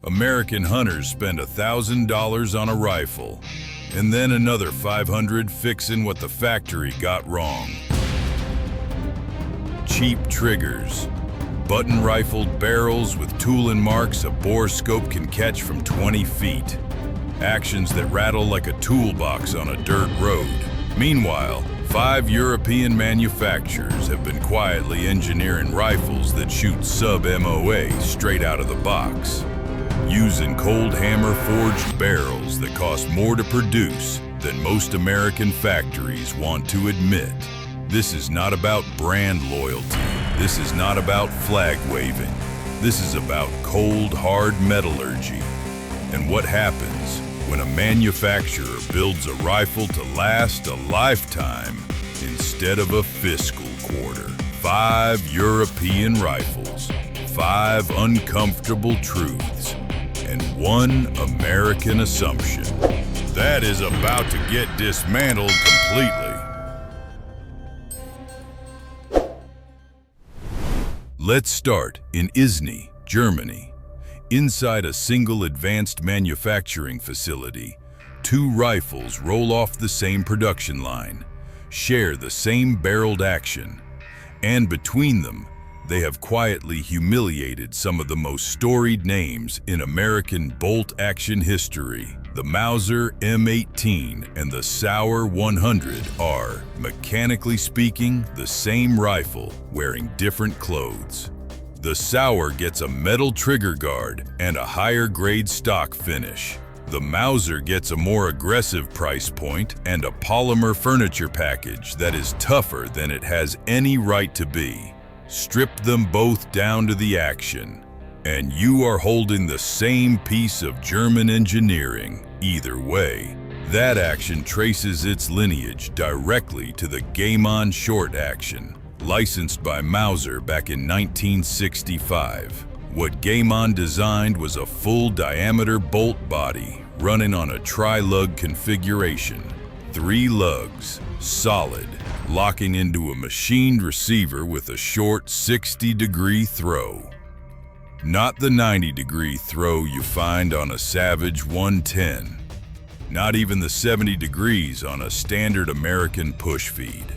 American hunters spend $1,000 on a rifle, and then another $500 fixing what the factory got wrong. Cheap triggers, button-rifled barrels with tooling marks a bore scope can catch from 20 feet. Actions that rattle like a toolbox on a dirt road. Meanwhile, 5 European manufacturers have been quietly engineering rifles that shoot sub-MOA straight out of the box, using cold hammer forged barrels that cost more to produce than most American factories want to admit. This is not about brand loyalty. This is not about flag waving. This is about cold, hard metallurgy. And what happens when a manufacturer builds a rifle to last a lifetime instead of a fiscal quarter? 5 European rifles, 5 uncomfortable truths, and 1 American assumption. That is about to get dismantled completely. Let's start in Izny, Germany. Inside a single advanced manufacturing facility, 2 rifles roll off the same production line, share the same barreled action, and between them, they have quietly humiliated some of the most storied names in American bolt-action history. The Mauser M18 and the Sauer 100 are, mechanically speaking, the same rifle, wearing different clothes. The Sauer gets a metal trigger guard and a higher-grade stock finish. The Mauser gets a more aggressive price point and a polymer furniture package that is tougher than it has any right to be. Strip them both down to the action, and you are holding the same piece of German engineering. Either way, that action traces its lineage directly to the Game-On short action, licensed by Mauser back in 1965. What Game-On designed was a full-diameter bolt body running on a tri-lug configuration. 3 lugs, solid, locking into a machined receiver with a short 60-degree throw. Not the 90-degree throw you find on a Savage 110. Not even the 70 degrees on a standard American push feed.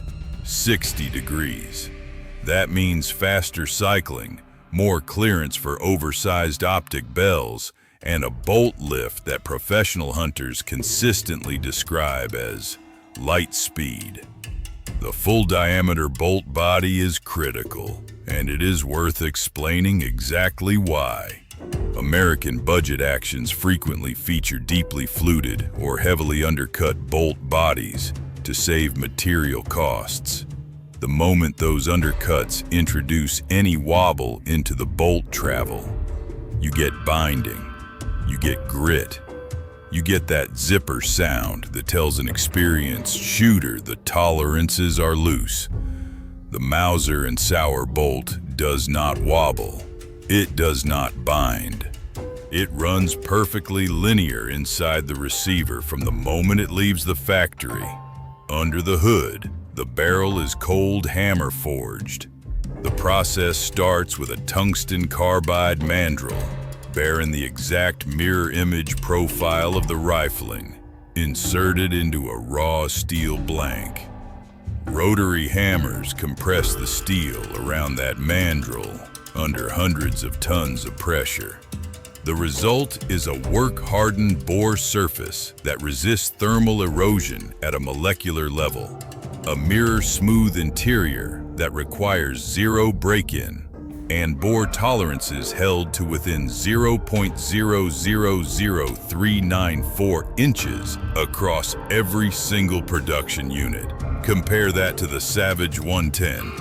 60 degrees. That means faster cycling, more clearance for oversized optic bells, and a bolt lift that professional hunters consistently describe as light speed. The full-diameter bolt body is critical, and it is worth explaining exactly why. American budget actions frequently feature deeply fluted or heavily undercut bolt bodies to save material costs. The moment those undercuts introduce any wobble into the bolt travel, you get binding, you get grit, you get that zipper sound that tells an experienced shooter the tolerances are loose. The Mauser and Sauer bolt does not wobble. It does not bind. It runs perfectly linear inside the receiver from the moment it leaves the factory. Under the hood, the barrel is cold hammer forged. The process starts with a tungsten carbide mandrel, bearing the exact mirror image profile of the rifling, inserted into a raw steel blank. Rotary hammers compress the steel around that mandrel under hundreds of tons of pressure. The result is a work-hardened bore surface that resists thermal erosion at a molecular level, a mirror-smooth interior that requires 0 break-in, and bore tolerances held to within 0.000394 inches across every single production unit. Compare that to the Savage 110,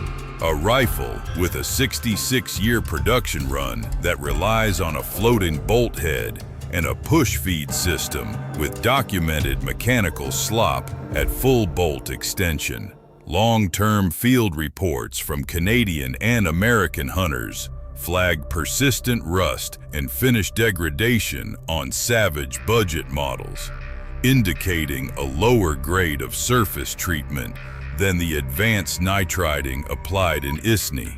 a rifle with a 66-year production run that relies on a floating bolt head and a push feed system with documented mechanical slop at full bolt extension. Long-term field reports from Canadian and American hunters flag persistent rust and finish degradation on Savage budget models, indicating a lower grade of surface treatment than the advanced nitriding applied in Izny.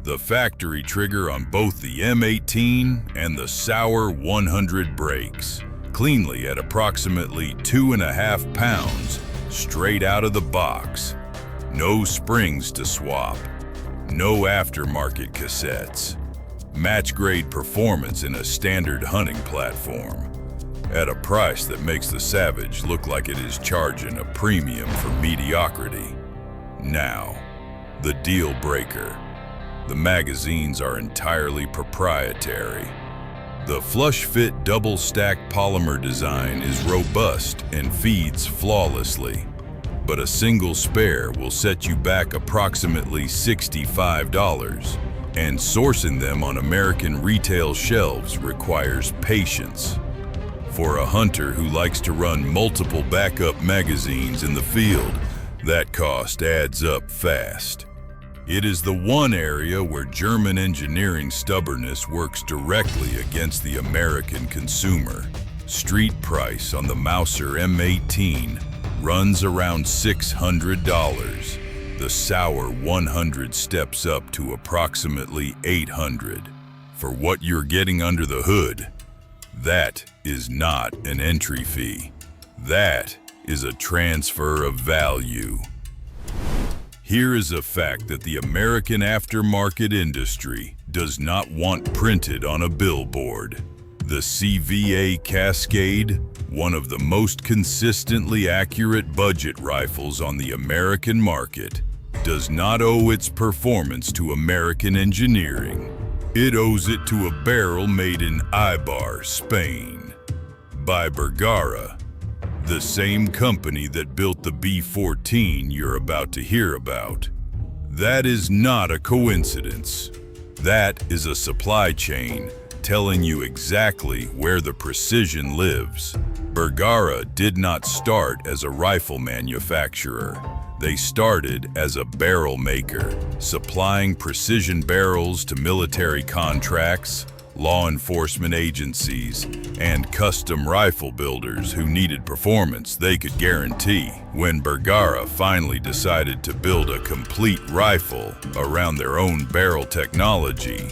the factory trigger on both the M18 and the Sauer 100 brakes, cleanly at approximately 2.5 pounds, straight out of the box. No springs to swap, no aftermarket cassettes. Match-grade performance in a standard hunting platform, at a price that makes the Savage look like it is charging a premium for mediocrity. Now, the deal breaker. The magazines are entirely proprietary. The flush-fit double-stack polymer design is robust and feeds flawlessly, but a single spare will set you back approximately $65, and sourcing them on American retail shelves requires patience. For a hunter who likes to run multiple backup magazines in the field, that cost adds up fast. It is the one area where German engineering stubbornness works directly against the American consumer. Street price on the Mauser M18 runs around $600. The Sauer 100 steps up to approximately $800. For what you're getting under the hood, that is not an entry fee. That is a transfer of value. Here is a fact that the American aftermarket industry does not want printed on a billboard. The CVA Cascade, one of the most consistently accurate budget rifles on the American market, does not owe its performance to American engineering. It owes it to a barrel made in Eibar, Spain, by Bergara, the same company that built the B-14 you're about to hear about. That is not a coincidence. That is a supply chain telling you exactly where the precision lives. Bergara did not start as a rifle manufacturer. They started as a barrel maker, supplying precision barrels to military contracts, law enforcement agencies, and custom rifle builders who needed performance they could guarantee. When Bergara finally decided to build a complete rifle around their own barrel technology,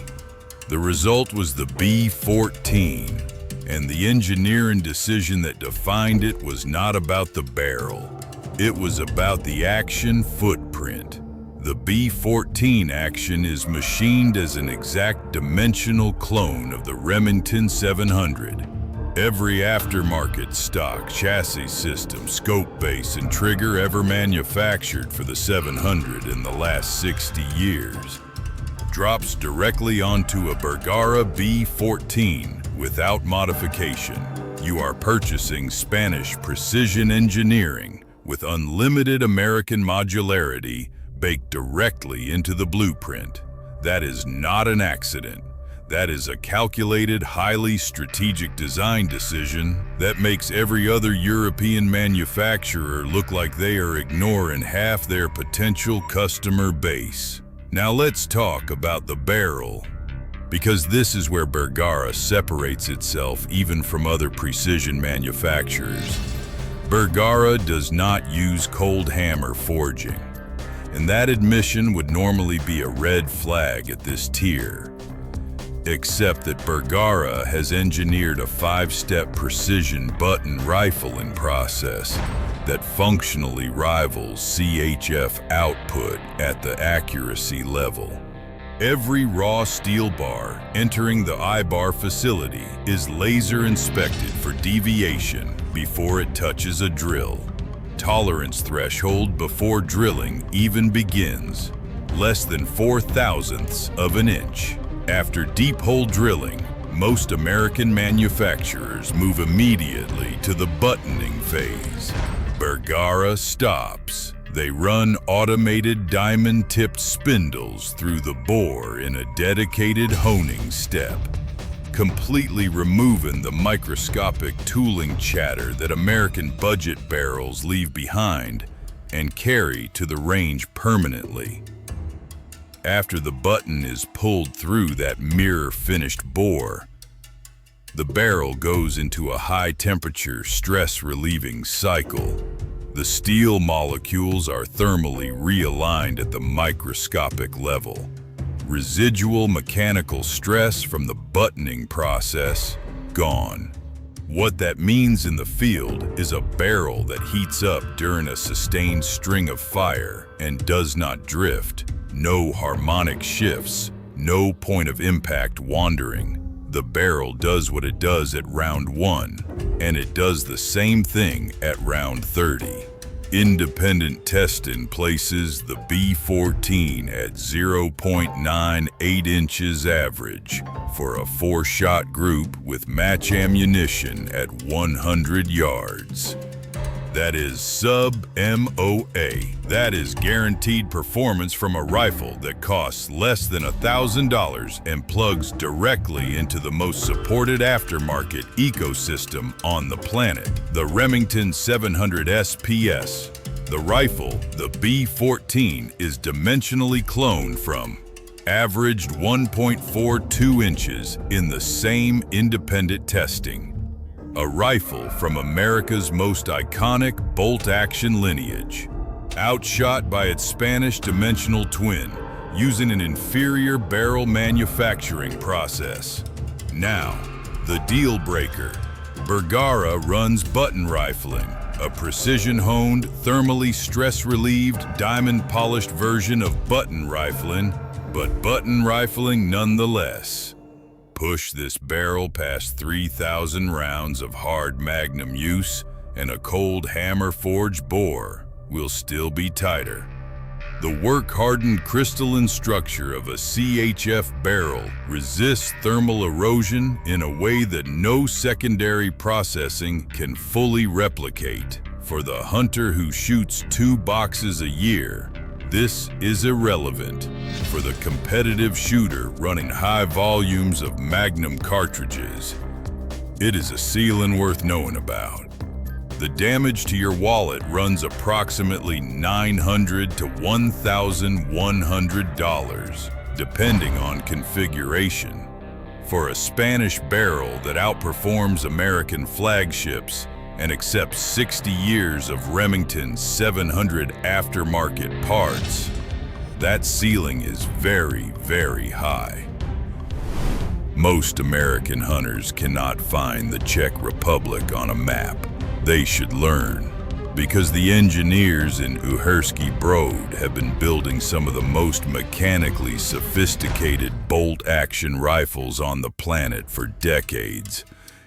the result was the B-14, and the engineering decision that defined it was not about the barrel. It was about the action footprint. The B-14 action is machined as an exact dimensional clone of the Remington 700. Every aftermarket stock, chassis system, scope base, and trigger ever manufactured for the 700 in the last 60 years drops directly onto a Bergara B-14 without modification. You are purchasing Spanish precision engineering with unlimited American modularity baked directly into the blueprint. That is not an accident. That is a calculated, highly strategic design decision that makes every other European manufacturer look like they are ignoring half their potential customer base. Now let's talk about the barrel, because this is where Bergara separates itself even from other precision manufacturers. Bergara does not use cold hammer forging, and that admission would normally be a red flag at this tier. Except that Bergara has engineered a 5-step precision button rifling process that functionally rivals CHF output at the accuracy level. Every raw steel bar entering the Eibar facility is laser inspected for deviation before it touches a drill. Tolerance threshold before drilling even begins, less than 0.004 of an inch. After deep hole drilling, most American manufacturers move immediately to the buttoning phase. Bergara stops. They run automated diamond-tipped spindles through the bore in a dedicated honing step, completely removing the microscopic tooling chatter that American budget barrels leave behind and carry to the range permanently. After the button is pulled through that mirror-finished bore, the barrel goes into a high-temperature, stress-relieving cycle. The steel molecules are thermally realigned at the microscopic level, Residual mechanical stress from the buttoning process, gone. What that means in the field is a barrel that heats up during a sustained string of fire and does not drift. No harmonic shifts, no point of impact wandering. The barrel does what it does at round 1, and it does the same thing at round 30. Independent testing places the B-14 at 0.98 inches average for a 4-shot group with match ammunition at 100 yards. That is sub-MOA. That is guaranteed performance from a rifle that costs less than $1,000 and plugs directly into the most supported aftermarket ecosystem on the planet, the Remington 700 SPS. The rifle, the B-14, is dimensionally cloned from, averaged 1.42 inches in the same independent testing. A rifle from America's most iconic bolt-action lineage, outshot by its Spanish dimensional twin using an inferior barrel manufacturing process. Now, the deal breaker. Bergara runs button rifling, a precision-honed, thermally stress-relieved, diamond-polished version of button rifling, but button rifling nonetheless. Push this barrel past 3,000 rounds of hard magnum use, and a cold hammer-forged bore will still be tighter. The work-hardened crystalline structure of a CHF barrel resists thermal erosion in a way that no secondary processing can fully replicate. For the hunter who shoots 2 boxes a year, this is irrelevant. For the competitive shooter running high volumes of Magnum cartridges, it is a ceiling worth knowing about. The damage to your wallet runs approximately $900 to $1,100, depending on configuration. For a Spanish barrel that outperforms American flagships and accepts 60 years of Remington 700 aftermarket parts, that ceiling is very, very high. Most American hunters cannot find the Czech Republic on a map. They should learn, because the engineers in Uherský Brod have been building some of the most mechanically sophisticated bolt-action rifles on the planet for decades.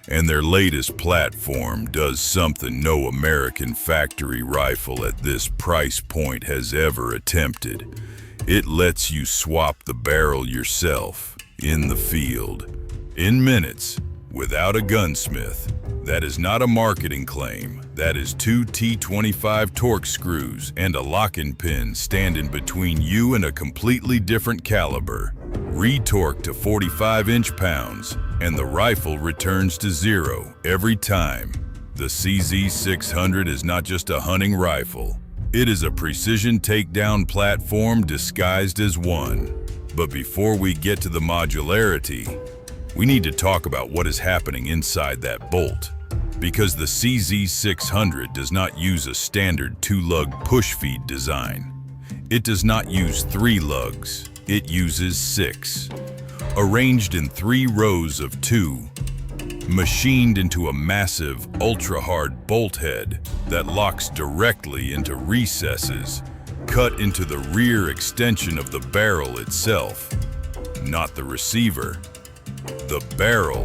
And their latest platform does something no American factory rifle at this price point has ever attempted. It lets you swap the barrel yourself, in the field, in minutes, without a gunsmith. That is not a marketing claim. That is 2 T25 torque screws and a locking pin standing between you and a completely different caliber. Retorque to 45 inch-pounds, and the rifle returns to 0 every time. The CZ600 is not just a hunting rifle. It is a precision takedown platform disguised as one. But before we get to the modularity, we need to talk about what is happening inside that bolt. Because the CZ600 does not use a standard 2-lug push-feed design. It does not use 3 lugs. It uses 6. Arranged in 3 rows of 2, machined into a massive, ultra-hard bolt head that locks directly into recesses, cut into the rear extension of the barrel itself, not the receiver. The barrel.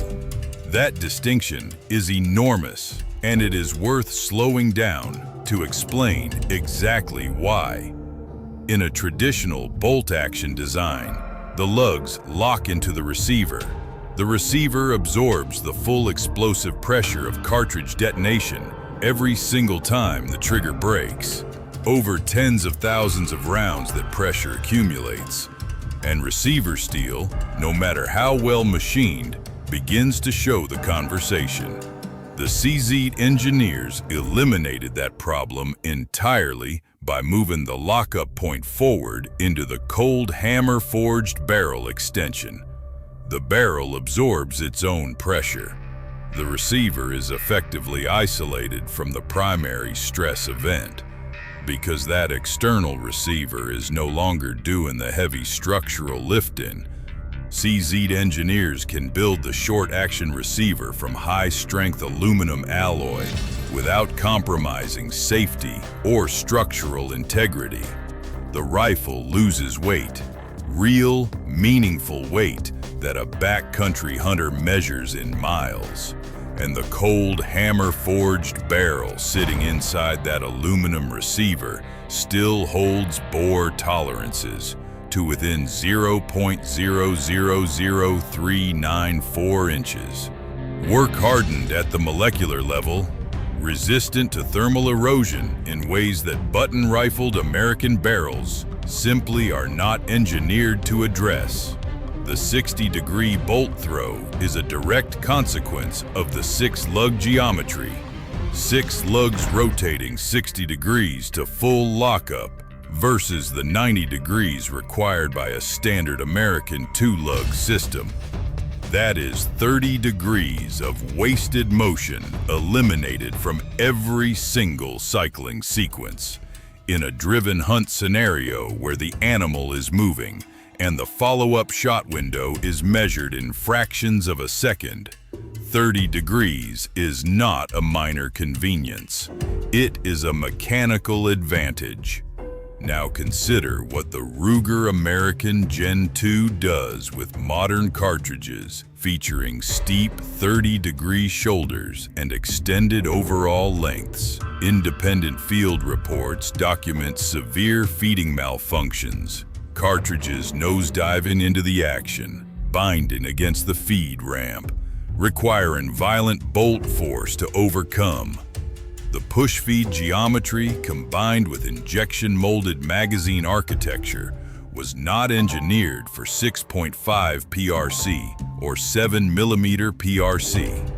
That distinction is enormous, and it is worth slowing down to explain exactly why. In a traditional bolt-action design, the lugs lock into the receiver. The receiver absorbs the full explosive pressure of cartridge detonation every single time the trigger breaks. Over tens of thousands of rounds that pressure accumulates. And receiver steel, no matter how well machined, begins to show the conversation. The CZ engineers eliminated that problem entirely by moving the lockup point forward into the cold hammer-forged barrel extension. The barrel absorbs its own pressure. The receiver is effectively isolated from the primary stress event. because that external receiver is no longer doing the heavy structural lifting. CZ engineers can build the short-action receiver from high-strength aluminum alloy without compromising safety or structural integrity. The rifle loses weight, real, meaningful weight that a backcountry hunter measures in miles. And the cold hammer-forged barrel sitting inside that aluminum receiver still holds bore tolerances to within 0.000394 inches. Work hardened at the molecular level, resistant to thermal erosion in ways that button-rifled American barrels simply are not engineered to address. The 60-degree bolt throw is a direct consequence of the 6-lug geometry. 6 lugs rotating 60 degrees to full lockup versus the 90 degrees required by a standard American 2-lug system. That is 30 degrees of wasted motion eliminated from every single cycling sequence. In a driven hunt scenario where the animal is moving and the follow-up shot window is measured in fractions of a second, 30 degrees is not a minor convenience. It is a mechanical advantage. Now consider what the Ruger American Gen 2 does with modern cartridges featuring steep 30-degree shoulders and extended overall lengths. Independent field reports document severe feeding malfunctions, cartridges nosediving into the action, binding against the feed ramp, requiring violent bolt force to overcome. The push-feed geometry combined with injection-molded magazine architecture was not engineered for 6.5 PRC or 7mm PRC.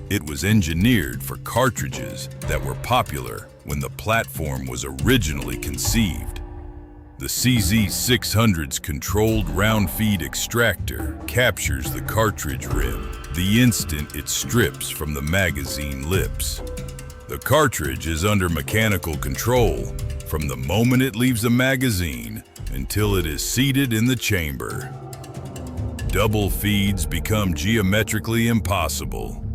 It was engineered for cartridges that were popular when the platform was originally conceived. The CZ600's controlled round feed extractor captures the cartridge rim the instant it strips from the magazine lips. The cartridge is under mechanical control from the moment it leaves the magazine until it is seated in the chamber. Double feeds become geometrically impossible.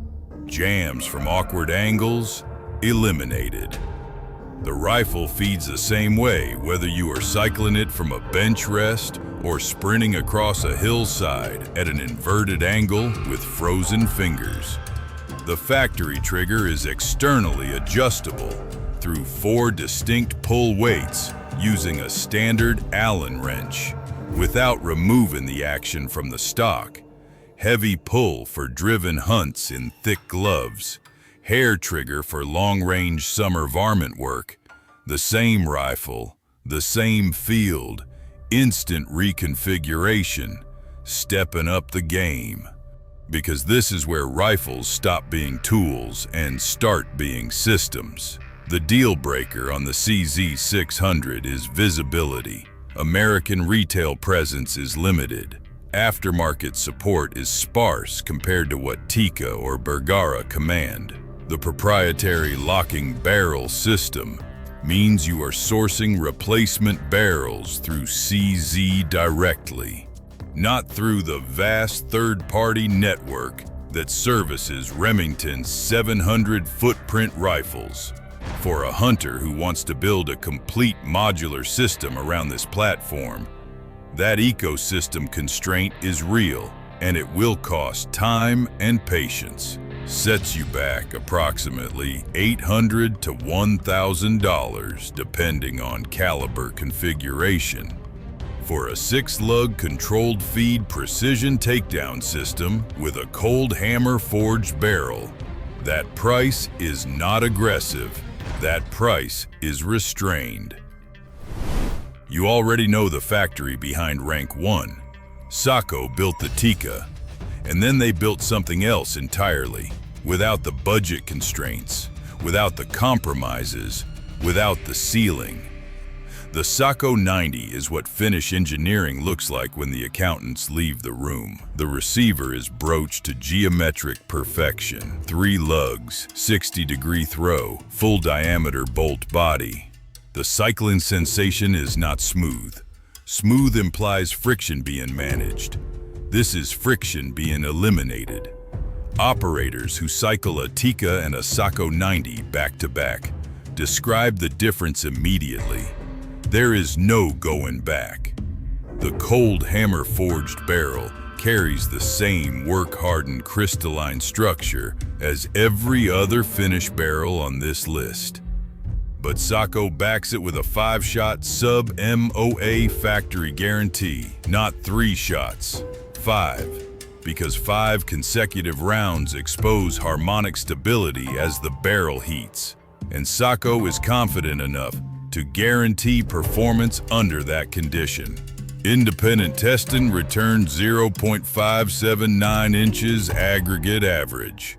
Jams from awkward angles eliminated. The rifle feeds the same way whether you are cycling it from a bench rest or sprinting across a hillside at an inverted angle with frozen fingers. The factory trigger is externally adjustable through 4 distinct pull weights using a standard Allen wrench without removing the action from the stock. Heavy pull for driven hunts in thick gloves. Hair trigger for long-range summer varmint work. The same rifle, the same field, instant reconfiguration, stepping up the game. Because this is where rifles stop being tools and start being systems. The deal breaker on the CZ600 is visibility. American retail presence is limited. Aftermarket support is sparse compared to what Tikka or Bergara command. The proprietary locking barrel system means you are sourcing replacement barrels through CZ directly, not through the vast third-party network that services Remington's 700 footprint rifles. For a hunter who wants to build a complete modular system around this platform, that ecosystem constraint is real, and it will cost time and patience. Sets you back approximately $800 to $1,000 depending on caliber configuration. For a 6-lug controlled feed precision takedown system with a cold hammer forged barrel, that price is not aggressive, that price is restrained. You already know the factory behind Rank 1. Sako built the Tikka, and then they built something else entirely, without the budget constraints, without the compromises, without the ceiling. The Sako 90 is what Finnish engineering looks like when the accountants leave the room. The receiver is broached to geometric perfection. 3 lugs, 60-degree throw, full diameter bolt body. The cycling sensation is not smooth. Smooth implies friction being managed. This is friction being eliminated. Operators who cycle a Tikka and a Sako 90 back-to-back describe the difference immediately. There is no going back. The cold hammer-forged barrel carries the same work-hardened crystalline structure as every other Finnish barrel on this list. But Sako backs it with a 5-shot sub-MOA factory guarantee, not 3 shots, 5. Because 5 consecutive rounds expose harmonic stability as the barrel heats, and Sako is confident enough to guarantee performance under that condition. Independent testing returned 0.579 inches aggregate average.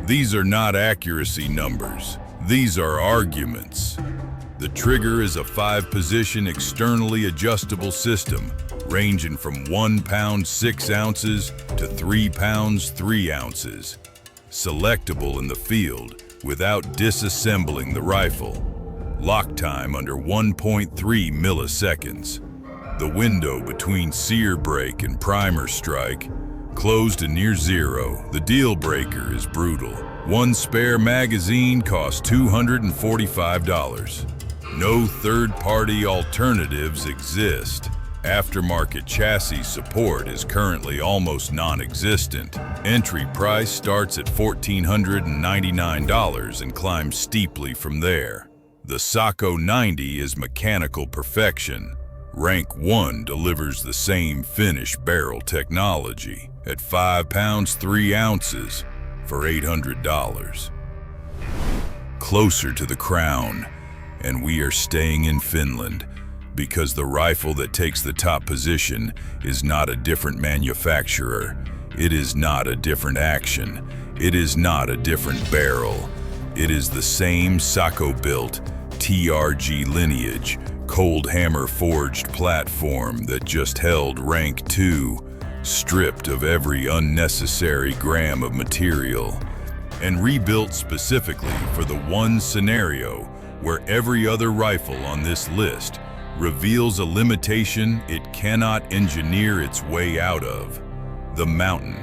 These are not accuracy numbers. These are arguments. The trigger is a 5-position externally adjustable system, ranging from 1 pound 6 ounces to 3 pounds 3 ounces. Selectable in the field without disassembling the rifle. Lock time under 1.3 milliseconds. The window between sear break and primer strike closed to near zero. The deal breaker is brutal. 1 spare magazine costs $245. No third-party alternatives exist. Aftermarket chassis support is currently almost non-existent. Entry price starts at $1,499 and climbs steeply from there. The Sako 90 is mechanical perfection. Rank 1 delivers the same Finnish barrel technology at 5 pounds 3 ounces for $800. Closer to the crown, and we are staying in Finland because the rifle that takes the top position is not a different manufacturer. It is not a different action. It is not a different barrel. It is the same Sako-built TRG lineage, cold hammer forged platform that just held rank 2, stripped of every unnecessary gram of material, and rebuilt specifically for the one scenario where every other rifle on this list reveals a limitation it cannot engineer its way out of: the mountain.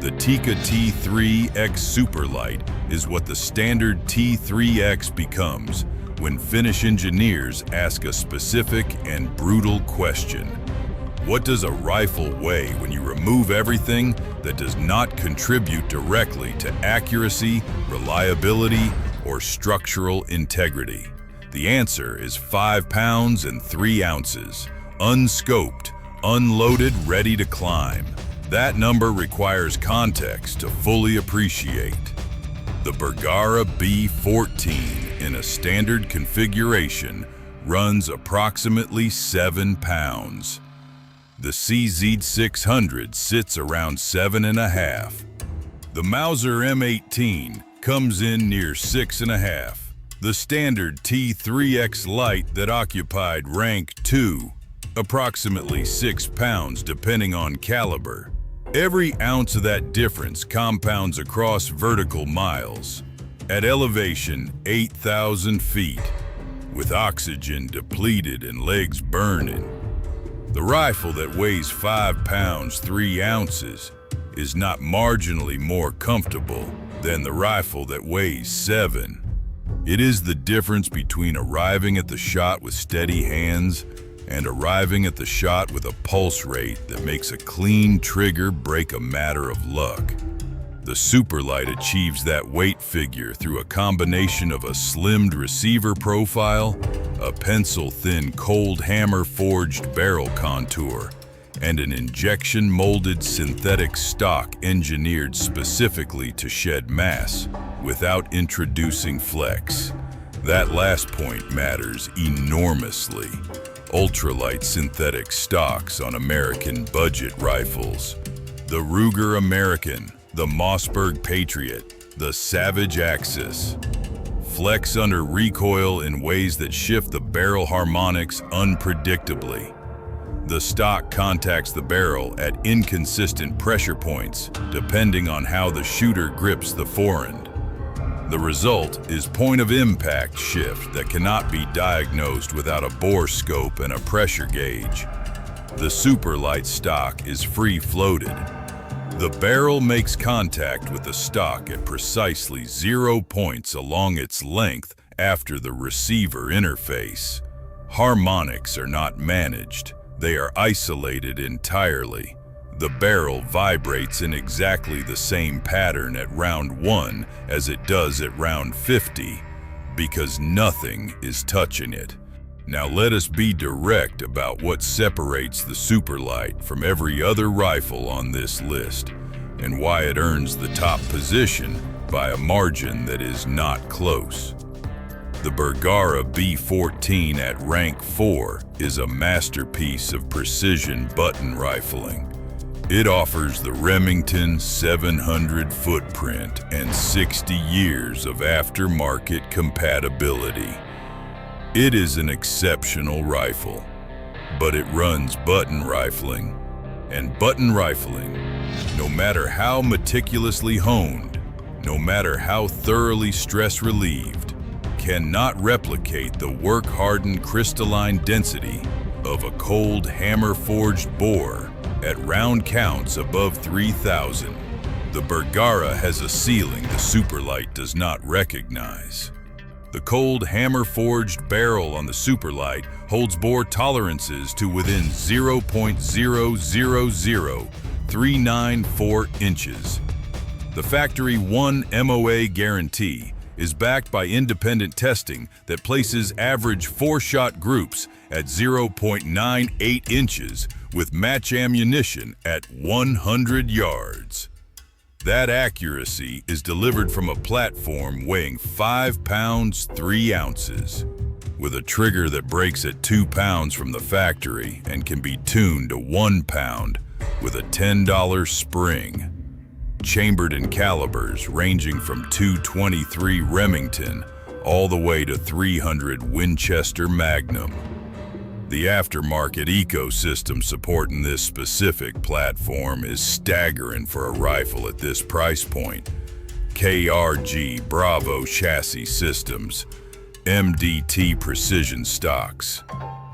The Tikka T3x Superlite is what the standard T3x becomes when Finnish engineers ask a specific and brutal question. What does a rifle weigh when you remove everything that does not contribute directly to accuracy, reliability, or structural integrity? The answer is 5 pounds and 3 ounces, unscoped, unloaded, ready to climb. That number requires context to fully appreciate. The Bergara B-14 in a standard configuration runs approximately 7 pounds. The CZ600 sits around 7.5. The Mauser M18 comes in near 6.5. The standard T3x Lite that occupied rank 2, approximately 6 pounds depending on caliber. Every ounce of that difference compounds across vertical miles. At elevation 8,000 feet, with oxygen depleted and legs burning. The rifle that weighs 5 pounds 3 ounces is not marginally more comfortable than the rifle that weighs 7. It is the difference between arriving at the shot with steady hands and arriving at the shot with a pulse rate that makes a clean trigger break a matter of luck. The Superlite achieves that weight figure through a combination of a slimmed receiver profile, a pencil-thin cold hammer-forged barrel contour, and an injection-molded synthetic stock engineered specifically to shed mass without introducing flex. That last point matters enormously. Ultralight synthetic stocks on American budget rifles. The Ruger American, the Mossberg Patriot, the Savage Axis. Flex under recoil in ways that shift the barrel harmonics unpredictably. The stock contacts the barrel at inconsistent pressure points depending on how the shooter grips the forend. The result is point-of-impact shift that cannot be diagnosed without a bore scope and a pressure gauge. The Superlite stock is free-floated. The barrel makes contact with the stock at precisely 0 points along its length after the receiver interface. Harmonics are not managed. They are isolated entirely. The barrel vibrates in exactly the same pattern at round 1 as it does at round 50 because nothing is touching it. Now let us be direct about what separates the Superlite from every other rifle on this list and why it earns the top position by a margin that is not close. The Bergara B-14 at rank 4 is a masterpiece of precision button rifling. It offers the Remington 700 footprint and 60 years of aftermarket compatibility. It is an exceptional rifle, but it runs button rifling. And button rifling, no matter how meticulously honed, no matter how thoroughly stress-relieved, cannot replicate the work-hardened crystalline density of a cold hammer-forged bore at round counts above 3,000. The Bergara has a ceiling the Superlite does not recognize. The cold hammer-forged barrel on the Superlite holds bore tolerances to within 0.000394 inches. The factory 1-MOA guarantee is backed by independent testing that places average 4-shot groups at 0.98 inches with match ammunition at 100 yards. That accuracy is delivered from a platform weighing 5 pounds 3 ounces, with a trigger that breaks at 2 pounds from the factory and can be tuned to 1 pound with a $10 spring. Chambered in calibers ranging from .223 Remington all the way to .300 Winchester Magnum. The aftermarket ecosystem supporting this specific platform is staggering for a rifle at this price point. KRG Bravo chassis systems, MDT precision stocks,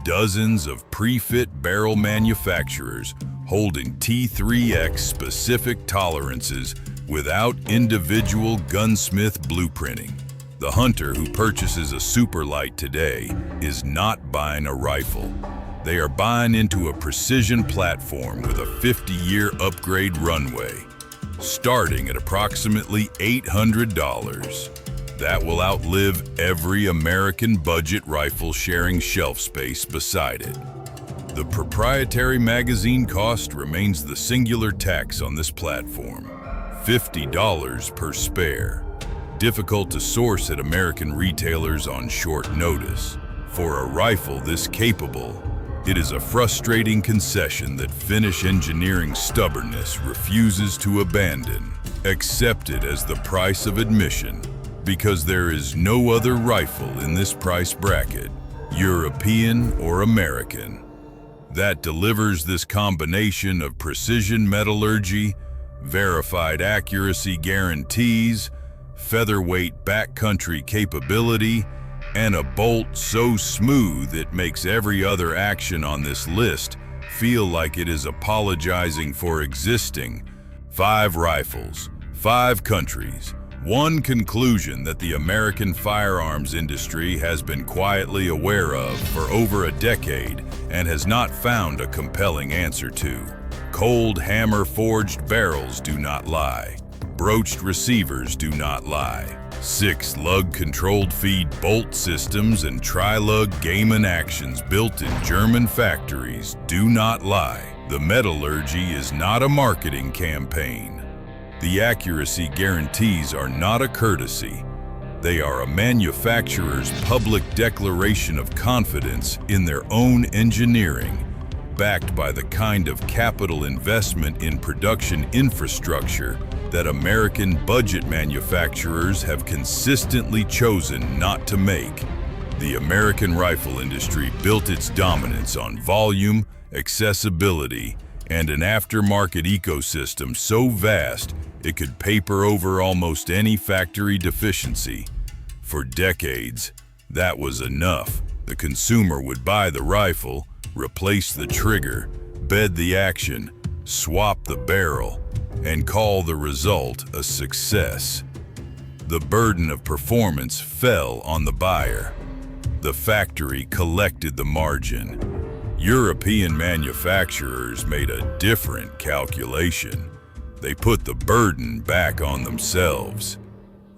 dozens of pre-fit barrel manufacturers holding T3x specific tolerances without individual gunsmith blueprinting. The hunter who purchases a Superlite today is not buying a rifle. They are buying into a precision platform with a 50-year upgrade runway, starting at approximately $800. That will outlive every American budget rifle sharing shelf space beside it. The proprietary magazine cost remains the singular tax on this platform, $50 per spare. Difficult to source at American retailers on short notice. For a rifle this capable, it is a frustrating concession that Finnish engineering stubbornness refuses to abandon, accepted as the price of admission, because there is no other rifle in this price bracket, European or American, that delivers this combination of precision metallurgy, verified accuracy guarantees, featherweight backcountry capability, and a bolt so smooth it makes every other action on this list feel like it is apologizing for existing. 5 rifles, 5 countries, one conclusion that the American firearms industry has been quietly aware of for over a decade and has not found a compelling answer to. Cold hammer-forged barrels do not lie. Broached receivers do not lie. 6 lug-controlled feed bolt systems and tri-lug Gaiman actions built in German factories do not lie. The metallurgy is not a marketing campaign. The accuracy guarantees are not a courtesy. They are a manufacturer's public declaration of confidence in their own engineering, backed by the kind of capital investment in production infrastructure that American budget manufacturers have consistently chosen not to make. The American rifle industry built its dominance on volume, accessibility, and an aftermarket ecosystem so vast it could paper over almost any factory deficiency. For decades, that was enough. The consumer would buy the rifle, replace the trigger, bed the action, swap the barrel, and call the result a success. The burden of performance fell on the buyer. The factory collected the margin. European manufacturers made a different calculation. They put the burden back on themselves.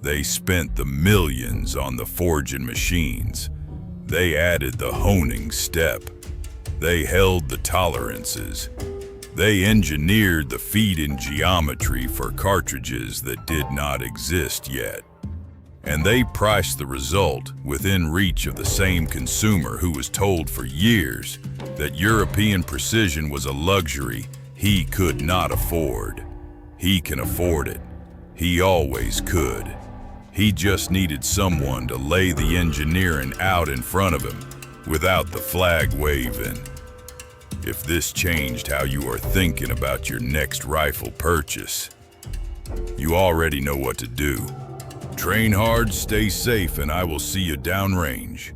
They spent the millions on the forging machines. They added the honing step. They held the tolerances. They engineered the feed-in geometry for cartridges that did not exist yet. And they priced the result within reach of the same consumer who was told for years that European precision was a luxury he could not afford. He can afford it. He always could. He just needed someone to lay the engineering out in front of him without the flag waving. If this changed how you are thinking about your next rifle purchase, you already know what to do. Train hard, stay safe, and I will see you downrange.